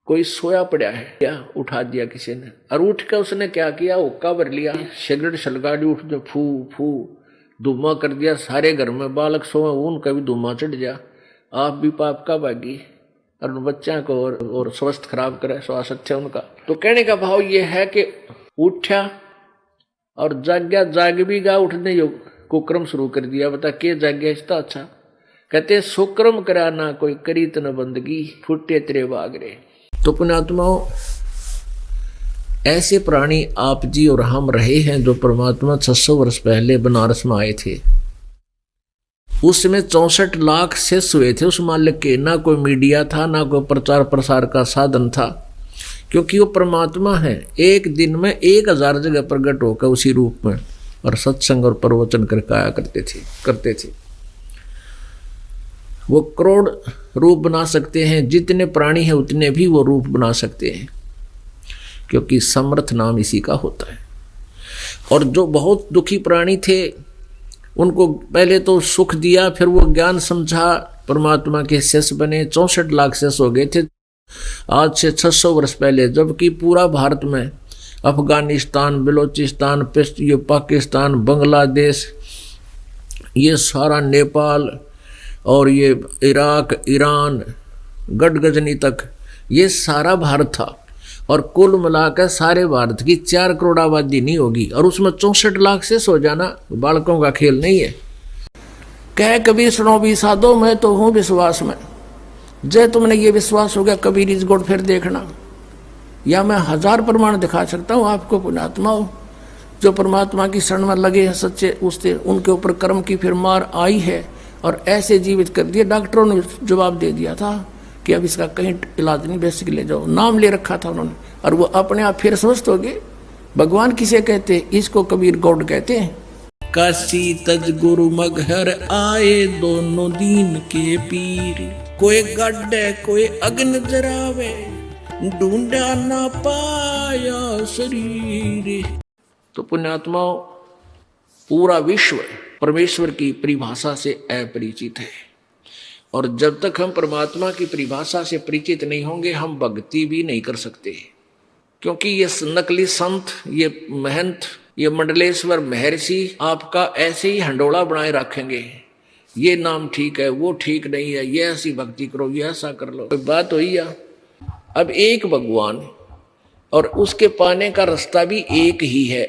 कोई सोया पड़ा है, क्या उठा दिया किसी ने, और उठ कर उसने क्या किया, हुक्का भर लिया, सिगरेट सलगाड़ी, उठ जो फू फू धुआं कर दिया। सारे घर में बालक सोए, उनका भी धुआं चढ़ गया। आप भी पाप का भागी और बच्चा को और स्वास्थ्य खराब करे, स्वास्थ्य अच्छा उनका। तो कहने का भाव ये है कि उठा और जाग गया, जाग भी गया, उठने योग कुक्रम शुरू कर दिया। बता के जाग गया इसका अच्छा। कहते सुक्रम करा ना कोई करी तन बंदगी, फुटे तेरे बागरे। तो पुण्यात्माओं, ऐसे प्राणी आप जी और हम रहे हैं जो परमात्मा 600 वर्ष पहले बनारस में आए थे। उसमें 64 लाख शिष्य हुए थे उस मालिक के। ना कोई मीडिया था, ना कोई प्रचार प्रसार का साधन था, क्योंकि वो परमात्मा है। एक दिन में 1000 जगह प्रकट होकर उसी रूप में और सत्संग और प्रवचन करके आया करते थे। वो करोड़ रूप बना सकते हैं, जितने प्राणी हैं उतने भी वो रूप बना सकते हैं, क्योंकि समर्थ नाम इसी का होता है। और जो बहुत दुखी प्राणी थे उनको पहले तो सुख दिया, फिर वो ज्ञान समझा, परमात्मा के शिष्य बने। 64 लाख शिष्य हो गए थे आज से 600 वर्ष पहले, जबकि पूरा भारत में अफगानिस्तान, बलोचिस्तान, पाकिस्तान, बांग्लादेश, ये सारा नेपाल और ये इराक, ईरान, गढ़गजनी तक, ये सारा भारत था। और कुल मिलाकर सारे भारत की 4 करोड़ आबादी नहीं होगी, और उसमें 64 लाख से सो जाना बालकों का खेल नहीं है। कह कबीर सुनो भी साधो, मैं तो हूँ विश्वास में। जय तुमने ये विश्वास हो गया कबीर इस गोड़ फिर देखना। या मैं 1000 प्रमाण दिखा सकता हूँ आपको पुण्यात्माओं, जो परमात्मा की शरण में लगे हैं सच्चे, उससे उनके ऊपर कर्म की फिर मार आई है और ऐसे जीवित कर दिए। डॉक्टरों ने जवाब दे दिया था कि अब इसका कहीं इलाज नहीं, बेसिक ले जाओ, नाम ले रखा था उन्होंने, और वो अपने आप फिर स्वस्थ हो गए। भगवान किसे कहते? इसको कबीर गौड़ कहते हैं। काशी तज गुरु मगहर आए दोनों दीन के पीर, कोई गड्ढे कोई अग्न जरावे, ढूंढा ना पाया शरीर। तो पुण्यात्माओं, पूरा विश्व परमेश्वर की परिभाषा से अपरिचित है, और जब तक हम परमात्मा की परिभाषा से परिचित नहीं होंगे हम भक्ति भी नहीं कर सकते। क्योंकि ये नकली संत, ये महंत, ये मंडलेश्वर महर्षि आपका ऐसे ही हंडोला बनाए रखेंगे। ये नाम ठीक है, वो ठीक नहीं है, ये ऐसी भक्ति करो, ये ऐसा कर लो। कोई बात हुई या? अब एक भगवान और उसके पाने का रास्ता भी एक ही है।